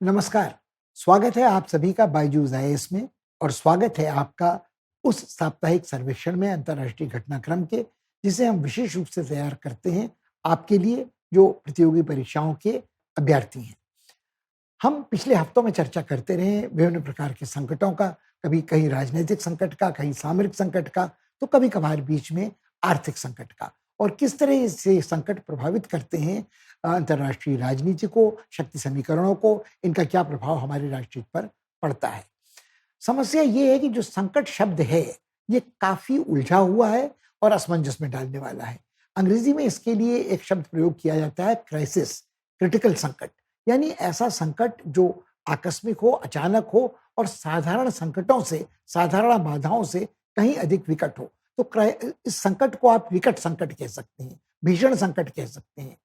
नमस्कार, स्वागत है आप सभी का बायजूस आईएएस में और स्वागत है आपका उस साप्ताहिक सर्वेक्षण में अंतर्राष्ट्रीय घटनाक्रम के, जिसे हम विशेष रूप से तैयार करते हैं आपके लिए जो प्रतियोगी परीक्षाओं के अभ्यर्थी हैं। हम पिछले हफ्तों में चर्चा करते रहे हैं विभिन्न प्रकार के संकटों का, कभी कहीं राजनीतिक संकट का, कहीं सामरिक संकट का, तो कभी-कभार बीच में आर्थिक संकट का और किस तरह से संकट प्रभावित करते हैं अंतर्राष्ट्रीय राजनीति को, शक्ति समीकरणों को, इनका क्या प्रभाव हमारे राष्ट्रहित पर पड़ता है। समस्या ये है कि जो संकट शब्द है, ये काफ़ी उलझा हुआ है और असमंजस में डालने वाला है। अंग्रेज़ी में इसके लिए एक शब्द प्रयोग किया जाता है क्राइसिस, क्रिटिकल संकट, यानी ऐसा संकट जो आकस्मिक हो, अचानक हो और साधारण संकटों से, साधारण बाधाओं से कहीं अधिक विकट हो। तो इस संकट को आप विकट संकट कह सकते हैं, भीषण संकट कह सकते हैं,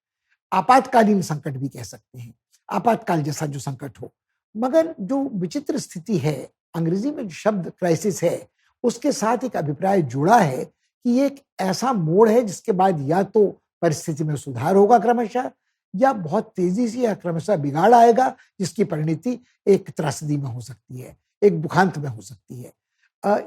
आपातकालीन संकट भी कह सकते हैं, आपातकाल जैसा जो संकट हो। मगर जो विचित्र स्थिति है, अंग्रेजी में जो शब्द क्राइसिस है, उसके साथ एक अभिप्राय जुड़ा है कि ये एक ऐसा मोड़ है जिसके बाद या तो परिस्थिति में सुधार होगा क्रमशः या बहुत तेजी से या क्रमशः बिगाड़ आएगा, जिसकी परिणति एक त्रासदी में हो सकती है, एक दुखांत में हो सकती है।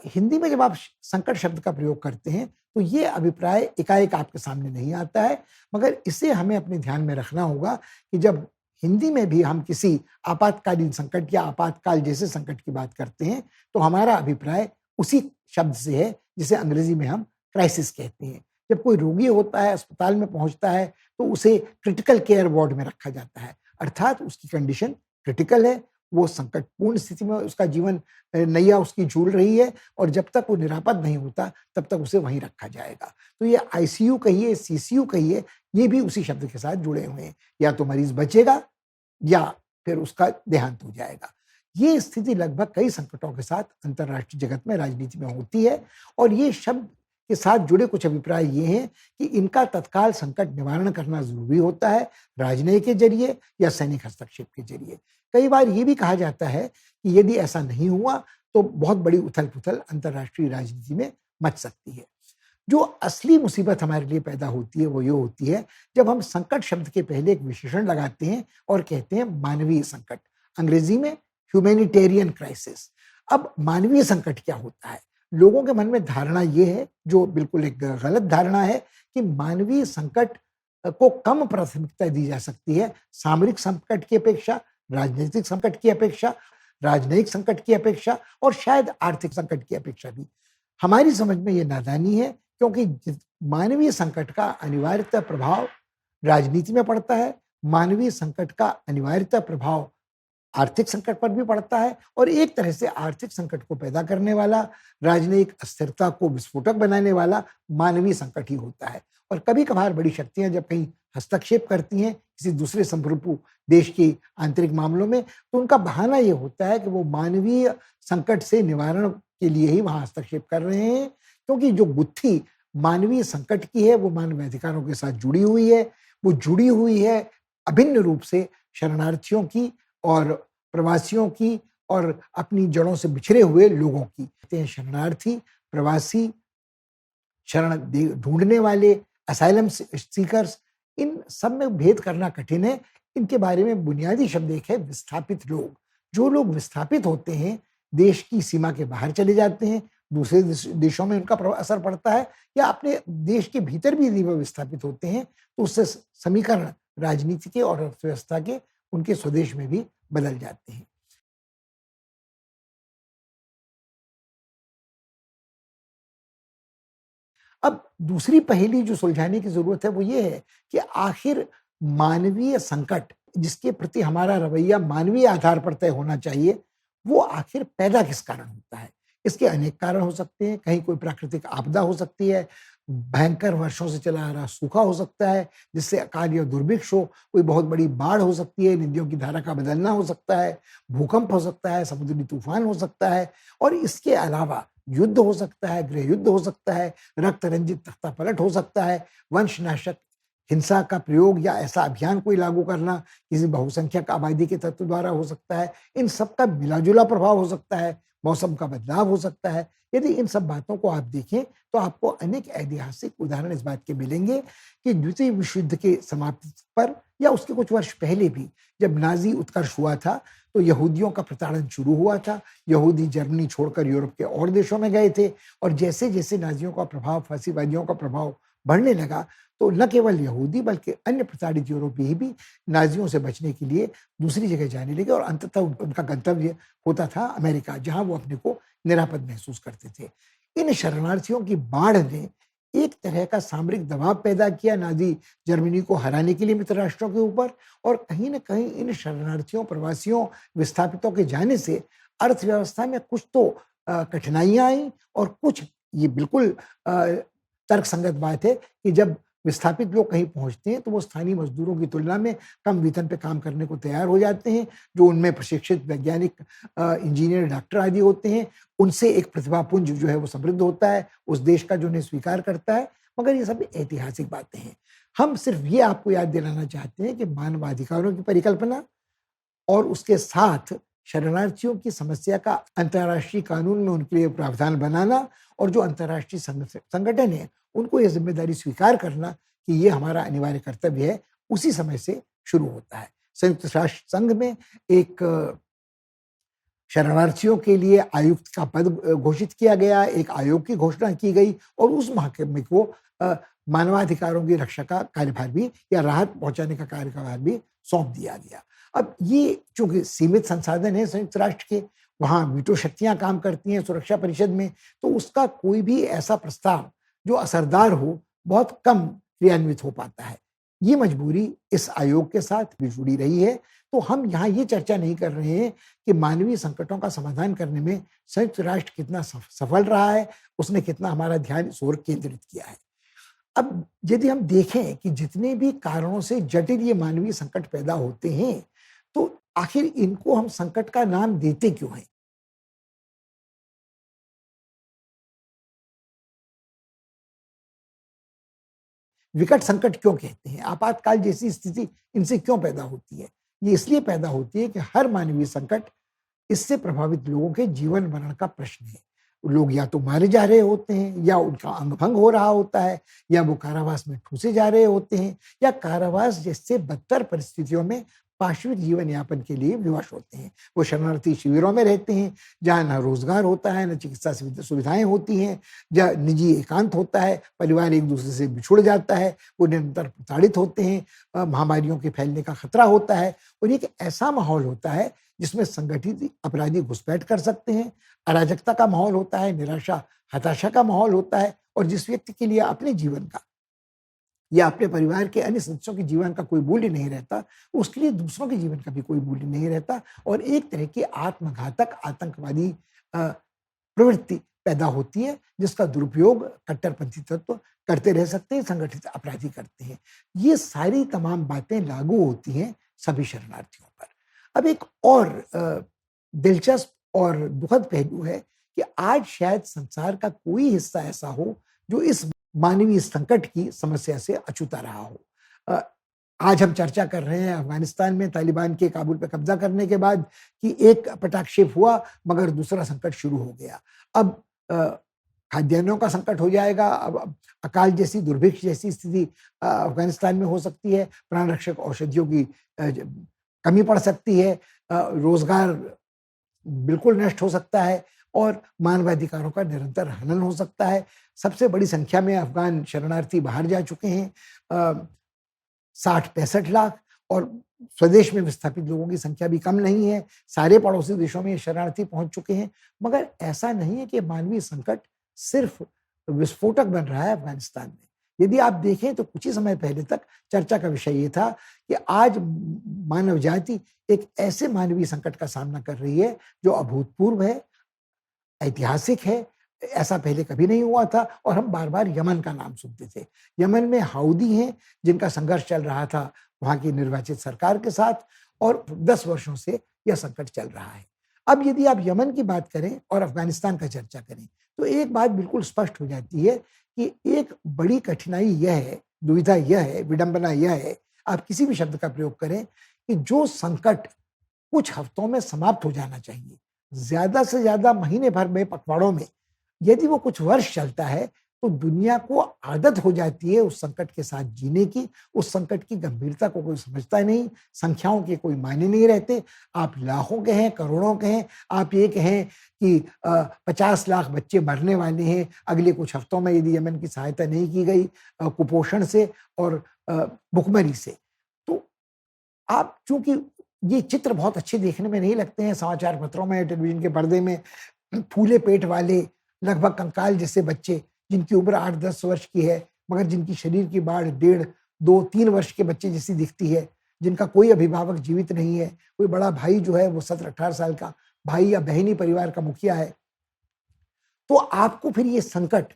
हिंदी में जब आप संकट शब्द का प्रयोग करते हैं, तो ये अभिप्राय एकाएक आपके सामने नहीं आता है, मगर इसे हमें अपने ध्यान में रखना होगा कि जब हिंदी में भी हम किसी आपातकालीन संकट या आपातकाल जैसे संकट की बात करते हैं, तो हमारा अभिप्राय उसी शब्द से है, जिसे अंग्रेजी में हम क्राइसिस कहते हैं। जब कोई रोगी होता है, अस्पताल में पहुँचता है, तो उसे क्रिटिकल केयर वार्ड में रखा जाता है, अर्थात उसकी कंडीशन क्रिटिकल है, वो संकटपूर्ण स्थिति में उसका जीवन नैया उसकी झूल रही है और जब तक वो निरापद नहीं होता, तब तक उसे वहीं रखा जाएगा। तो ये आईसीयू कहिए, सीसीयू कहिए, ये भी उसी शब्द के साथ जुड़े हुए हैं। या तो मरीज बचेगा या फिर उसका देहांत हो जाएगा। ये स्थिति लगभग कई संकटों के साथ अंतर्राष्ट्रीय जगत में, राजनीति में होती है और ये शब्द के साथ जुड़े कुछ अभिप्राय ये हैं कि इनका तत्काल संकट निवारण करना ज़रूरी होता है, राजनयिक के ज़रिए या सैनिक हस्तक्षेप के ज़रिए। कई बार ये भी कहा जाता है कि यदि ऐसा नहीं हुआ, तो बहुत बड़ी उथल-पुथल अंतर्राष्ट्रीय राजनीति में मच सकती है। जो असली मुसीबत हमारे लिए पैदा होती है, वो ये होती है, जब हम संकट शब्द के पहले एक विशेषण लगाते हैं और कहते हैं मानवीय संकट, अंग्रेज़ी में ह्यूमैनिटेरियन क्राइसिस। अब मानवीय संकट क्या होता है? लोगों के मन में धारणा ये है, जो बिल्कुल एक गलत धारणा है, कि मानवीय संकट को कम प्राथमिकता दी जा सकती है सामरिक संकट की अपेक्षा, राजनीतिक संकट की अपेक्षा, राजनयिक संकट की अपेक्षा और शायद आर्थिक संकट की अपेक्षा भी। हमारी समझ में ये नादानी है, क्योंकि मानवीय संकट का अनिवार्यतः प्रभाव राजनीति में पड़ता है, मानवीय संकट का अनिवार्यतः प्रभाव आर्थिक संकट पर भी पड़ता है और एक तरह से आर्थिक संकट को पैदा करने वाला, राजनयिक अस्थिरता को विस्फोटक बनाने वाला मानवीय संकट ही होता है। और कभी-कभार बड़ी शक्तियाँ जब कहीं हस्तक्षेप करती हैं किसी दूसरे संप्रभु देश के आंतरिक मामलों में, तो उनका बहाना ये होता है कि वो मानवीय संकट से निवारण के लिए ही वहाँ हस्तक्षेप कर रहे हैं, क्योंकि जो गुत्थी मानवीय संकट की है, वो मानवाधिकारों के साथ जुड़ी हुई है। वो जुड़ी हुई है अभिन्न रूप से शरणार्थियों की और प्रवासियों की और अपनी जड़ों से बिछड़े हुए लोगों की। कहते हैं शरणार्थी, प्रवासी, शरण ढूंढने वाले, असाइलम सीकर्स, इन सब में भेद करना कठिन है। इनके बारे में बुनियादी शब्द एक है विस्थापित लोग। जो लोग विस्थापित होते हैं, देश की सीमा के बाहर चले जाते हैं, दूसरे देशों में उनका असर पड़ता है या अपने देश के भीतर भी यदि वो विस्थापित होते हैं, तो उससे समीकरण राजनीति के और अर्थव्यवस्था के उनके स्वदेश में भी बदल जाते हैं। अब दूसरी पहेली जो सुलझाने की ज़रूरत है वो ये है कि आखिर मानवीय संकट जिसके प्रति हमारा रवैया मानवीय आधार पर तय होना चाहिए, वो आखिर पैदा किस कारण होता है? इसके अनेक कारण हो सकते हैं, कहीं कोई प्राकृतिक आपदा हो सकती है, भयंकर वर्षों से चला आ रहा सूखा हो सकता है, जिससे अकाल या दुर्भिक्ष हो, कोई बहुत बड़ी बाढ़ हो सकती है, नदियों की धारा का बदलना हो सकता है, भूकंप हो सकता है, समुद्री तूफान हो सकता है और इसके अलावा युद्ध हो सकता है, गृह युद्ध हो सकता है, रक्त रंजित तख्तापलट हो सकता है, वंशनाशक हिंसा का प्रयोग या ऐसा अभियान कोई लागू करना किसी बहुसंख्यक आबादी के तत्व द्वारा हो सकता है। इन सब का मिला-जुला प्रभाव हो सकता है, मौसम का बदलाव हो सकता है। यदि इन सब बातों को आप देखें, तो आपको अनेक ऐतिहासिक उदाहरण इस बात के मिलेंगे कि द्वितीय विश्व युद्ध के समाप्ति पर या उसके कुछ वर्ष पहले भी जब नाज़ी उत्कर्ष हुआ था, तो यहूदियों का प्रताड़न शुरू हुआ था। यहूदी जर्मनी छोड़कर यूरोप के और देशों में गए थे और जैसे-जैसे नाज़ियों का प्रभाव, फासीवादियों का प्रभाव बढ़ने लगा, तो न केवल यहूदी बल्कि अन्य प्रताड़ित यूरोपीय भी नाज़ियों से बचने के लिए दूसरी जगह जाने लगे और अंततः उनका गंतव्य होता था अमेरिका, जहाँ वो अपने को निरापद महसूस करते थे। इन शरणार्थियों की बाढ़ ने एक तरह का सामरिक दबाव पैदा किया नाज़ी जर्मनी को हराने के लिए मित्र राष्ट्रों के ऊपर और कहीं न कहीं इन शरणार्थियों, प्रवासियों, विस्थापितों के जाने से अर्थव्यवस्था में कुछ तो कठिनाइयाँ आईं और कुछ ये बिल्कुल तर्कसंगत बात है कि जब विस्थापित लोग कहीं पहुँचते हैं, तो वो स्थानीय मज़दूरों की तुलना में कम वेतन पे काम करने को तैयार हो जाते हैं, जो उनमें प्रशिक्षित वैज्ञानिक इंजीनियर, डॉक्टर आदि होते हैं, उनसे एक प्रतिभापुंज जो है वो समृद्ध होता है, उस देश का जो उन्हें स्वीकार करता है, मगर ये सब ऐतिहासिक बातें हैं। हम सिर्फ़ ये आपको याद दिलाना चाहते हैं कि मानवाधिकारों की परिकल्पना और उसके साथ शरणार्थियों की समस्या का अंतर्राष्ट्रीय कानून में उनके लिए प्रावधान बनाना और जो अंतर्राष्ट्रीय संगठन है, उनको ये ज़िम्मेदारी स्वीकार करना कि ये हमारा अनिवार्य कर्तव्य है, उसी समय से शुरू होता है। संयुक्त राष्ट्र संघ में एक शरणार्थियों के लिए आयुक्त का पद घोषित किया गया, एक आयोग की घोषणा की गई और उस महकमे को मानवाधिकारों की रक्षा का कार्यभार भी या राहत पहुँचाने का कार्यभार भी सौंप दिया गया। अब ये चूँकि सीमित संसाधन है संयुक्त राष्ट्र के, वहाँ वीटो शक्तियाँ काम करती हैं सुरक्षा परिषद में, तो उसका कोई भी ऐसा प्रस्ताव जो असरदार हो, बहुत कम क्रियान्वित हो पाता है। ये मजबूरी इस आयोग के साथ भी जुड़ी रही है, तो हम यहाँ ये चर्चा नहीं कर रहे हैं कि मानवीय संकटों का समाधान करने में संयुक्त राष्ट्र कितना सफल रहा है, उसने कितना हमारा ध्यान इस ओर केंद्रित किया है। अब यदि हम देखें कि जितने भी कारणों से जटिल ये मानवीय संकट पैदा होते हैं, तो आखिर इनको हम संकट का नाम देते क्यों हैं? विकट संकट क्यों कहते हैं? आपातकाल जैसी स्थिति इनसे क्यों पैदा होती है? ये इसलिए पैदा होती है कि हर मानवीय संकट इससे प्रभावित लोगों के जीवन मरण का प्रश्न है। लोग या तो मारे जा रहे होते हैं या उनका अंग भंग हो रहा होता है या वो कारावास में ठूँसे जा रहे होते हैं या कारावास जैसे बदतर परिस्थितियों में पाशविक जीवन यापन के लिए विवश होते हैं। वो शरणार्थी शिविरों में रहते हैं, जहाँ ना रोज़गार होता है, ना चिकित्सा सुविधाएँ होती हैं, जहाँ निजी एकांत होता है, परिवार एक-दूसरे से बिछुड़ जाता है, वो निरंतर प्रताड़ित होते हैं, महामारियों के फैलने का खतरा होता है और एक ऐसा माहौल होता है जिसमें संगठित अपराधी घुसपैठ कर सकते हैं, अराजकता का माहौल होता है, निराशा, हताशा का माहौल होता है और जिस व्यक्ति के लिए अपने जीवन का या अपने परिवार के अन्य सदस्यों के जीवन का कोई मूल्य नहीं रहता, उसके लिए दूसरों के जीवन का भी कोई मूल्य नहीं रहता और एक तरह की आत्मघातक आतंकवादी प्रवृत्ति पैदा होती है, जिसका दुरुपयोग कट्टरपंथी तत्व करते रह सकते हैं, संगठित अपराधी करते हैं। ये सारी तमाम बातें लागू होती हैं सभी शरणार्थियों पर। अब एक और दिलचस्प और दुखद पहलू है कि आज शायद संसार का कोई हिस्सा ऐसा हो, जो इस मानवीय संकट की समस्या से अछूता रहा हो। अ, आज हम चर्चा कर रहे हैं अफ़गानिस्तान में तालिबान के काबुल पे कब्ज़ा करने के बाद कि एक पटाक्षेप हुआ मगर दूसरा संकट शुरू हो गया। अब खाद्यान्नों का संकट हो जाएगा, अब अकाल जैसी, दुर्भिक्ष जैसी स्थिति अफ़गानिस्तान में हो सकती है, प्राण रक्षक औषधियों की कमी पड़ सकती है, रोज़गार बिल्कुल नष्ट हो सकता है और मानवाधिकारों का निरंतर हनन हो सकता है। सबसे बड़ी संख्या में अफ़गान शरणार्थी बाहर जा चुके हैं, 60-65 लाख और स्वदेश में विस्थापित लोगों की संख्या भी कम नहीं है। सारे पड़ोसी देशों में ये शरणार्थी पहुँच चुके हैं, मगर ऐसा नहीं है कि मानवीय संकट सिर्फ़ विस्फोटक बन रहा है अफ़गानिस्तान में। यदि आप देखें तो कुछ ही समय पहले तक चर्चा का विषय ये था कि आज मानव जाति एक ऐसे मानवीय संकट का सामना कर रही है, जो अभूतपूर्व है, ऐतिहासिक है, ऐसा पहले कभी नहीं हुआ था और हम बार-बार यमन का नाम सुनते थे। यमन में हाउदी हैं, जिनका संघर्ष चल रहा था वहाँ की निर्वाचित सरकार के साथ और 10 वर्षों से यह संकट चल रहा है। अब यदि आप यमन की बात करें और अफ़गानिस्तान का चर्चा करें, तो एक बात बिल्कुल स्पष्ट हो जाती है कि एक बड़ी कठिनाई यह है, दुविधा यह है, विडंबना यह है, आप किसी भी शब्द का प्रयोग करें कि जो संकट कुछ हफ्तों में समाप्त हो जाना चाहिए, ज़्यादा से ज़्यादा महीने भर में, पखवाड़ों में, यदि वो कुछ वर्ष चलता है, तो दुनिया को आदत हो जाती है उस संकट के साथ जीने की, उस संकट की गंभीरता को कोई समझता नहीं, संख्याओं के कोई मायने नहीं रहते। आप लाखों के हैं, करोड़ों के हैं, आप ये कहें कि 50 लाख बच्चे मरने वाले हैं अगले कुछ हफ्तों में यदि यमन की सहायता नहीं की गई कुपोषण से और भुखमरी से। तो आप चूँकि ये चित्र बहुत अच्छे देखने में नहीं लगते हैं समाचार पत्रों में, टेलीविज़न के पर्दे में, फूले पेट वाले, लगभग कंकाल जैसे बच्चे, जिनकी उम्र 8-10 वर्ष की है, मगर जिनकी शरीर की बाढ़ 1.5, 2, 3 वर्ष के बच्चे जैसी दिखती है, जिनका कोई अभिभावक जीवित नहीं है, कोई बड़ा भाई जो है वो 17-18 साल का भाई या बहन ही परिवार का मुखिया है। तो आपको फिर ये संकट,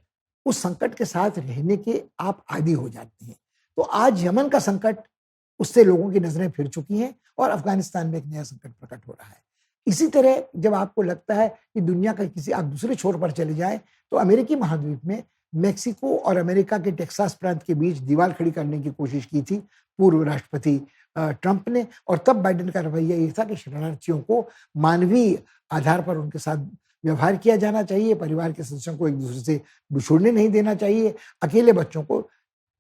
उस संकट के साथ रहने के आप आदी हो जाते हैं। तो आज यमन का संकट, उससे लोगों की नज़रें फिर चुकी हैं और अफ़गानिस्तान में एक नया संकट प्रकट हो रहा है। इसी तरह जब आपको लगता है कि दुनिया का किसी आप दूसरे छोर पर चले जाएँ, तो अमेरिकी महाद्वीप में मेक्सिको और अमेरिका के टेक्सास प्रांत के बीच दीवार खड़ी करने की कोशिश की थी पूर्व राष्ट्रपति ट्रंप ने, और तब बाइडेन का रवैया ये था कि शरणार्थियों को मानवीय आधार पर उनके साथ व्यवहार किया जाना चाहिए, परिवार के सदस्यों को एक-दूसरे से बिछुड़ने नहीं देना चाहिए, अकेले बच्चों को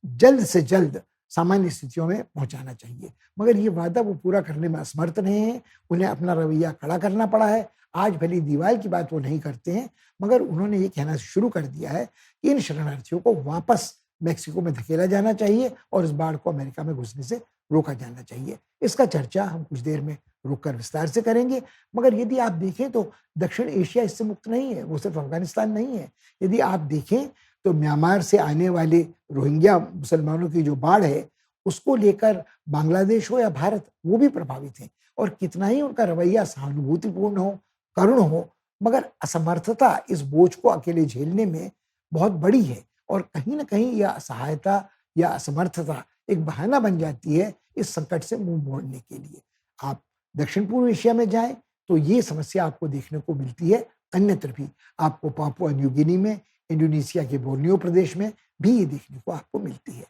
जल्द से जल्द सामान्य स्थितियों में पहुँचाना चाहिए। मगर ये वादा वो पूरा करने में असमर्थ रहे हैं, उन्हें अपना रवैया कड़ा करना पड़ा है। आज भली दीवार की बात वो नहीं करते हैं, मगर उन्होंने ये कहना शुरू कर दिया है कि इन शरणार्थियों को वापस मेक्सिको में धकेला जाना चाहिए और इस बाढ़ को अमेरिका में घुसने से रोका जाना चाहिए। इसका चर्चा हम कुछ देर में रुक कर विस्तार से करेंगे, मगर यदि आप देखें तो दक्षिण एशिया इससे मुक्त नहीं है, वो सिर्फ अफ़गानिस्तान नहीं है। यदि आप देखें तो म्यांमार से आने वाले रोहिंग्या मुसलमानों की जो बाढ़ है, उसको लेकर बांग्लादेश हो या भारत, वो भी प्रभावित हैं और कितना ही उनका रवैया सहानुभूतिपूर्ण हो, करुण हो, मगर असमर्थता इस बोझ को अकेले झेलने में बहुत बड़ी है और कहीं न कहीं यह असहायता या असमर्थता एक बहाना बन जाती है इस संकट से मुँह मोड़ने के लिए। आप दक्षिण-पूर्व एशिया में जाएँ, तो ये समस्या आपको देखने को मिलती है, अन्यत्र भी। आपको पापुआ न्यू गिनी में, इंडोनेशिया के बोर्नियो प्रदेश में भी ये देखने को आपको मिलती है।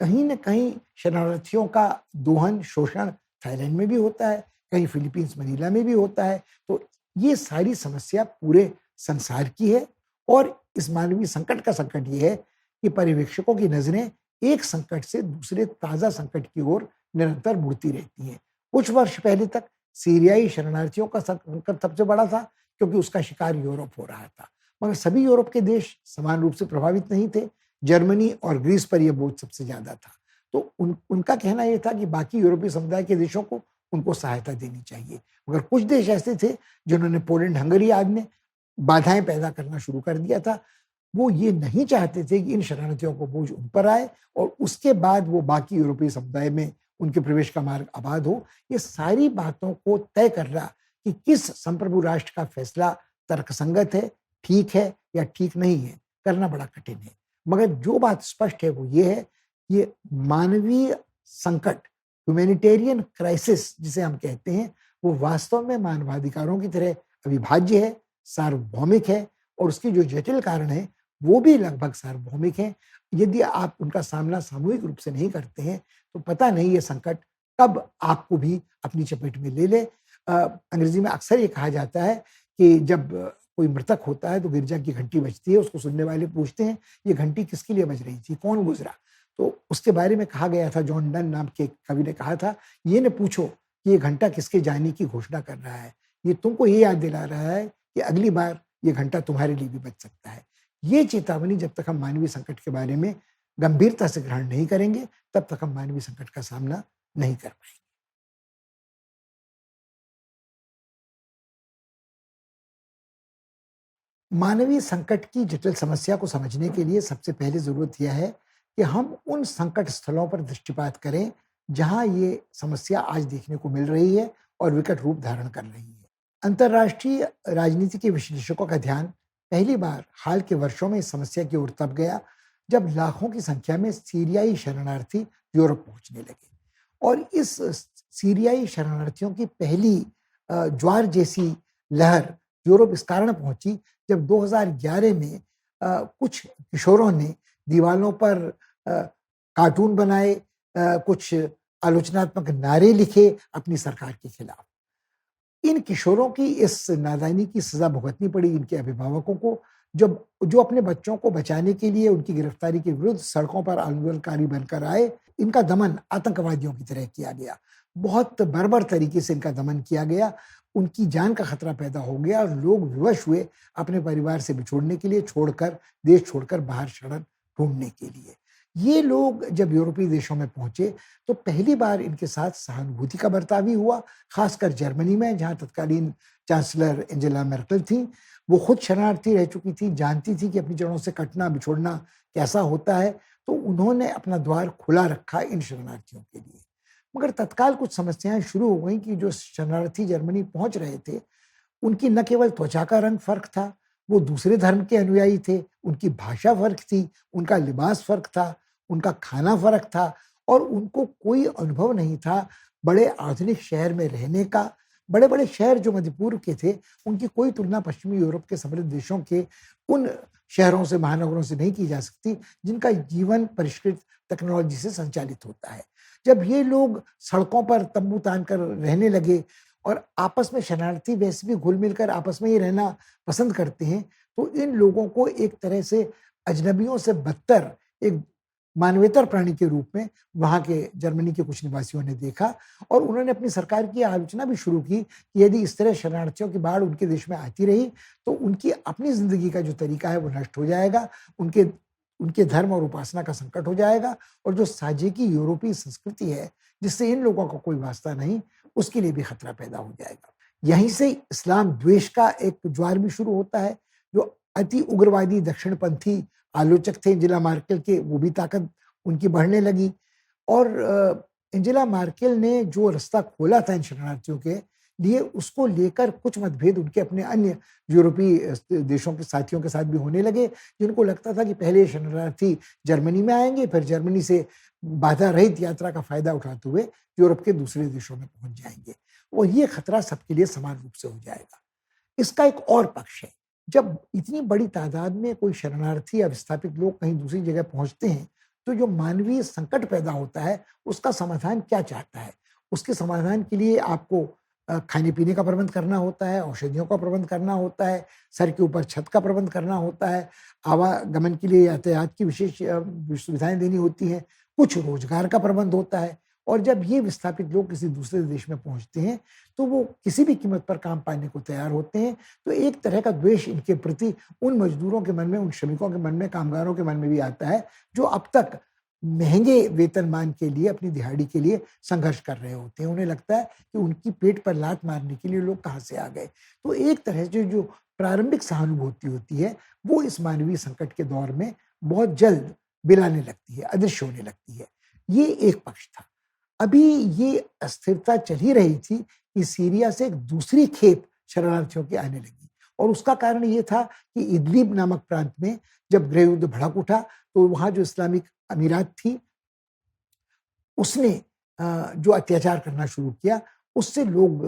कहीं न कहीं शरणार्थियों का दोहन, शोषण थाईलैंड में भी होता है, कहीं फिलीपींस मनीला में भी होता है। तो ये सारी समस्या पूरे संसार की है और इस मानवीय संकट का संकट ये है कि पर्यवेक्षकों की नज़रें एक संकट से दूसरे ताज़ा संकट की ओर निरंतर मुड़ती रहती हैं। कुछ वर्ष पहले तक सीरियाई शरणार्थियों का संकट सबसे बड़ा था क्योंकि उसका शिकार यूरोप हो रहा था। मगर सभी यूरोप के देश समान रूप से प्रभावित नहीं थे। जर्मनी और ग्रीस पर यह बोझ सबसे ज़्यादा था। तो उनका कहना ये था कि बाकी यूरोपीय समुदाय के देशों को उनको सहायता देनी चाहिए। मगर कुछ देश ऐसे थे जिन्होंने पोलैंड, हंगरी आदि में बाधाएँ पैदा करना शुरू कर दिया था। वो ये नहीं चाहते थे कि इन शरणार्थियों को बोझ उन पर आए और उसके बाद वो बाकी यूरोपीय समुदाय में उनके प्रवेश का मार्ग आबाद हो। ये सारी बातों को तय करना कि किस संप्रभु राष्ट्र का फैसला तर्कसंगत है, ठीक है या ठीक नहीं है, करना बड़ा कठिन है। मगर जो बात स्पष्ट है वो ये है, ये मानवीय संकट, ह्यूमैनिटेरियन क्राइसिस जिसे हम कहते हैं, वो वास्तव में मानवाधिकारों की तरह अविभाज्य है, सार्वभौमिक है और उसके जो जटिल कारण हैं, वो भी लगभग सार्वभौमिक हैं। यदि आप उनका सामना सामूहिक रूप से नहीं करते हैं, तो पता नहीं ये संकट कब आपको भी अपनी चपेट में ले ले। अंग्रेज़ी में अक्सर ये कहा जाता है कि जब कोई मृतक होता है तो गिरजा की घंटी बजती है, उसको सुनने वाले पूछते हैं, ये घंटी किसके लिए बज रही थी? कौन गुज़रा? तो उसके बारे में कहा गया था, जॉन डन नाम के एक कवि ने कहा था, ये न पूछो कि ये घंटा किसके जाने की घोषणा कर रहा है, ये तुमको ये याद दिला रहा है कि अगली बार ये घंटा तुम्हारे लिए भी बज सकता है। ये चेतावनी जब तक हम मानवीय संकट के बारे में गंभीरता से ग्रहण नहीं करेंगे, तब तक हम मानवीय संकट का सामना नहीं कर पाएँगे। मानवीय संकट की जटिल समस्या को समझने के लिए सबसे पहले ज़रूरत यह है कि हम उन संकट स्थलों पर दृष्टिपात करें, जहाँ ये समस्या आज देखने को मिल रही है और विकट रूप धारण कर रही है। अंतर्राष्ट्रीय राजनीति के विश्लेषकों का ध्यान पहली बार हाल के वर्षों में इस समस्या की ओर तब गया, जब लाखों की संख्या में सीरियाई शरणार्थी यूरोप पहुंचने लगे और इस सीरियाई शरणार्थियों की पहली ज्वार जैसी लहर यूरोप इस कारण पहुंची जब 2011 में कुछ किशोरों ने दीवालों पर कार्टून बनाए, कुछ आलोचनात्मक नारे लिखे अपनी सरकार के खिलाफ। इन किशोरों की इस नादानी की सजा भुगतनी पड़ी इनके अभिभावकों को, जब जो अपने बच्चों को बचाने के लिए उनकी गिरफ्तारी के विरुद्ध सड़कों पर आंदोलनकारी बनकर आए, इनका दमन आतंकवादियों की तरह किया गया। बहुत बर्बर तरीके से इनका दमन किया गया, उनकी जान का खतरा पैदा हो गया और लोग विवश हुए अपने परिवार से बिछोड़ने के लिए, देश छोड़कर बाहर शरण ढूँढने के लिए। ये लोग जब यूरोपीय देशों में पहुँचे, तो पहली बार इनके साथ सहानुभूति का बर्ताव ही हुआ, खासकर जर्मनी में, जहाँ तत्कालीन चांसलर एंजेला मर्केल थीं। वो खुद शरणार्थी रह चुकी थीं, जानती थीं कि अपनी जड़ों से कटना, बिछोड़ना कैसा होता है, तो उन्होंने अपना द्वार खुला रखा इन शरणार्थियों के लिए। मगर तत्काल कुछ समस्याएँ शुरू हो गईं कि जो शरणार्थी जर्मनी पहुँच रहे थे, उनकी न केवल त्वचा का रंग फ़र्क था, वो दूसरे धर्म के अनुयायी थे, उनकी भाषा फ़र्क थी, उनका लिबास फ़र्क था, उनका खाना फ़र्क था और उनको कोई अनुभव नहीं था बड़े आधुनिक शहर में रहने का। बड़े-बड़े शहर जो मध्य पूर्व के थे, उनकी कोई तुलना पश्चिमी यूरोप के समृद्ध देशों के उन शहरों से, महानगरों से नहीं की जा सकती, जिनका जीवन परिष्कृत टेक्नोलॉजी से संचालित होता है। जब ये लोग सड़कों पर तंबू तान कर रहने लगे और आपस में शरणार्थी वैसे भी घुल-मिल कर आपस में ही रहना पसंद करते हैं, तो इन लोगों को एक तरह से अजनबियों से बदतर एक मानवेतर प्राणी के रूप में वहाँ के जर्मनी के कुछ निवासियों ने देखा और उन्होंने अपनी सरकार की आलोचना भी शुरू की कि यदि इस तरह शरणार्थियों की बाढ़ उनके देश में आती रही, तो उनकी अपनी ज़िंदगी का जो तरीका है वो नष्ट हो जाएगा, उनके उनके धर्म और उपासना का संकट हो जाएगा और जो साझे की यूरोपीय संस्कृति है, जिससे इन लोगों का कोई वास्ता नहीं, उसके लिए भी खतरा पैदा हो जाएगा। यहीं से इस्लाम द्वेष का एक ज्वार भी शुरू होता है, जो अति उग्रवादी दक्षिणपंथी आलोचक थे एंजेला मार्केल के, वो भी ताकत उनकी बढ़ने लगी और एंजेला मार्केल ने जो रास्ता खोला था इन शरणार्थियों के लिए, उसको लेकर कुछ मतभेद उनके अपने अन्य यूरोपीय देशों के साथियों के साथ भी होने लगे, जिनको लगता था कि पहले शरणार्थी जर्मनी में आएँगे, फिर जर्मनी से बाधा रहित यात्रा का फ़ायदा उठाते हुए यूरोप के दूसरे देशों में पहुँच जाएँगे और ये खतरा सबके लिए समान रूप से हो जाएगा। इसका एक और पक्ष है, जब इतनी बड़ी तादाद में कोई शरणार्थी या विस्थापित लोग कहीं दूसरी जगह पहुँचते हैं, तो जो मानवीय संकट पैदा होता है, उसका समाधान क्या चाहता है? उसके समाधान के लिए आपको खाने-पीने का प्रबंध करना होता है, औषधियों का प्रबंध करना होता है, सर के ऊपर छत का प्रबंध करना होता है, आवागमन के लिए यातायात की विशेष सुविधाएँ देनी होती हैं, कुछ रोज़गार का प्रबंध होता है और जब ये विस्थापित लोग किसी दूसरे देश में पहुँचते हैं, तो वो किसी भी कीमत पर काम पाने को तैयार होते हैं। तो एक तरह का द्वेष इनके प्रति उन मज़दूरों के मन में, उन श्रमिकों के मन में, कामगारों के मन में भी आता है, जो अब तक महँगे वेतनमान के लिए, अपनी दिहाड़ी के लिए संघर्ष कर रहे होते हैं। उन्हें लगता है कि उनकी पेट पर लात मारने के लिए लोग कहाँ से आ गए। तो एक तरह से जो प्रारंभिक सहानुभूति होती है, वो इस मानवीय संकट के दौर में बहुत जल्द बिलाने लगती है, अदृश्य होने लगती है। ये एक पक्ष था। अभी ये अस्थिरता चल ही रही थी कि सीरिया से एक दूसरी खेप शरणार्थियों की आने लगी और उसका कारण ये था कि इदलिब नामक प्रांत में जब गृह युद्ध भड़क उठा, तो वहाँ जो इस्लामिक अमीरात थी, उसने जो अत्याचार करना शुरू किया, उससे लोग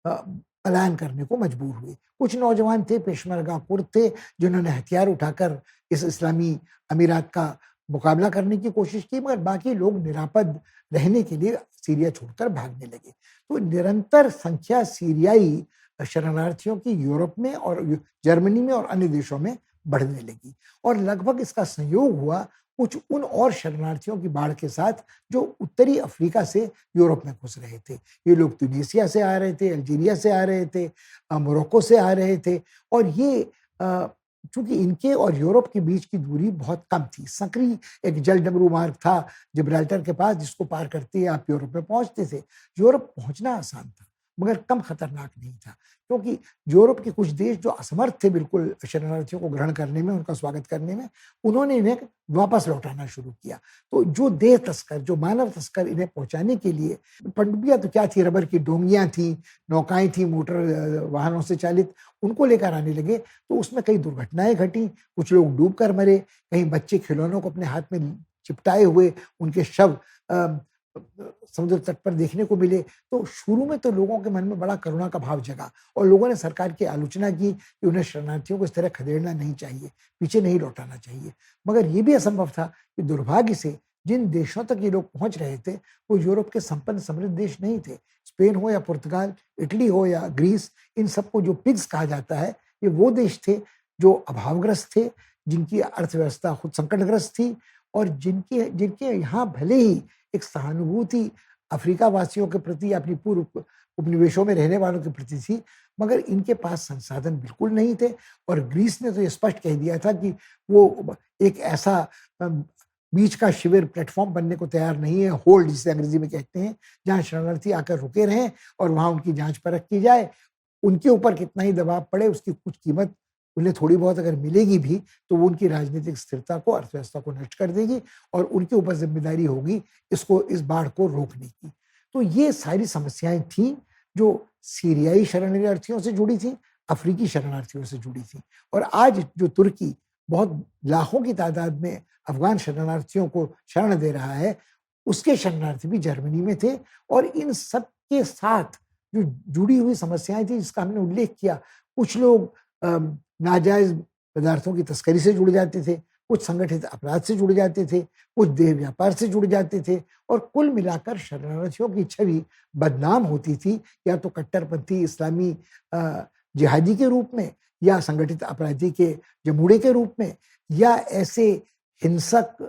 पलायन करने को मजबूर हुए। कुछ नौजवान थे, पेशमर्गा कुर्द थे, जिन्होंने हथियार उठाकर इस इस्लामी अमीरात का मुकाबला करने की कोशिश की, मगर बाकी लोग निरापद रहने के लिए सीरिया छोड़कर भागने लगे। तो निरंतर संख्या सीरियाई शरणार्थियों की यूरोप में और जर्मनी में और अन्य देशों में बढ़ने लगी और लगभग इसका संयोग हुआ कुछ उन और शरणार्थियों की बाढ़ के साथ जो उत्तरी अफ्रीका से यूरोप में घुस रहे थे। ये लोग ट्यूनीसिया से आ रहे थे, अल्जीरिया से आ रहे थे, मोरक्को से आ रहे थे और ये चूँकि इनके और यूरोप के बीच की दूरी बहुत कम थी। सकरी एक जलडमरू मार्ग था जिब्राल्टर के पास, जिसको पार करते ही आप यूरोप में पहुँचते थे। यूरोप पहुँचना आसान था, मगर कम खतरनाक नहीं था, क्योंकि यूरोप के कुछ देश जो असमर्थ थे बिल्कुल शरणार्थियों को ग्रहण करने में, उनका स्वागत करने में, उन्होंने इन्हें वापस लौटाना शुरू किया। तो जो देह तस्कर, जो मानव तस्कर इन्हें पहुँचाने के लिए, पनडुब्बियाँ तो क्या थी, रबर की डोंगियाँ थीं, नौकाएँ थीं मोटर वाहनों से चालित, उनको लेकर आने लगे, तो उसमें कई दुर्घटनाएँ घटीं, कुछ लोग डूब कर मरे, कहीं बच्चे खिलौनों को अपने हाथ में चिपटाए हुए उनके शव समुद्र तट पर देखने को मिले। तो शुरू में तो लोगों के मन में बड़ा करुणा का भाव जगा और लोगों ने सरकार की आलोचना की कि उन्हें शरणार्थियों को इस तरह खदेड़ना नहीं चाहिए, पीछे नहीं लौटाना चाहिए। मगर ये भी असंभव था कि दुर्भाग्य से जिन देशों तक ये लोग पहुँच रहे थे, वो यूरोप के संपन्न समृद्ध देश नहीं थे। स्पेन हो या पुर्तगाल, इटली हो या ग्रीस, इन सबको जो पिग्स कहा जाता है, ये वो देश थे जो अभावग्रस्त थे, जिनकी अर्थव्यवस्था खुद संकटग्रस्त थी और जिनके जिनके यहाँ भले ही एक सहानुभूति अफ्रीका वासियों के प्रति, अपनी पूर्व उपनिवेशों में रहने वालों के प्रति थी, मगर इनके पास संसाधन बिल्कुल नहीं थे। और ग्रीस ने तो ये स्पष्ट कह दिया था कि वो एक ऐसा बीच का शिविर प्लेटफॉर्म बनने को तैयार नहीं है, होल्ड जिसे अंग्रेजी में कहते हैं, जहाँ शरणार्थी आकर रुके रहें और वहाँ उनकी जांच परख की जाए। उनके ऊपर कितना ही दबाव पड़े, उसकी कुछ कीमत उन्हें थोड़ी बहुत अगर मिलेगी भी, तो वो उनकी राजनीतिक स्थिरता को, अर्थव्यवस्था को नष्ट कर देगी और उनके ऊपर जिम्मेदारी होगी इस बाढ़ को रोकने की। तो ये सारी समस्याएं थीं जो सीरियाई शरणार्थियों से जुड़ी थी, अफ्रीकी शरणार्थियों से जुड़ी थी। और आज जो तुर्की बहुत लाखों की तादाद में अफगान शरणार्थियों को शरण दे रहा है, उसके शरणार्थी भी जर्मनी में थे। और इन सब के साथ जो जुड़ी हुई समस्याएं थी, जिसका हमने उल्लेख किया, कुछ लोग नाजायज पदार्थों की तस्करी से जुड़ जाते थे, कुछ संगठित अपराध से जुड़ जाते थे, कुछ देह व्यापार से जुड़ जाते थे और कुल मिलाकर शरणार्थियों की छवि बदनाम होती थी, या तो कट्टरपंथी इस्लामी जिहादी के रूप में, या संगठित अपराधी के जमूड़े के रूप में, या ऐसे हिंसक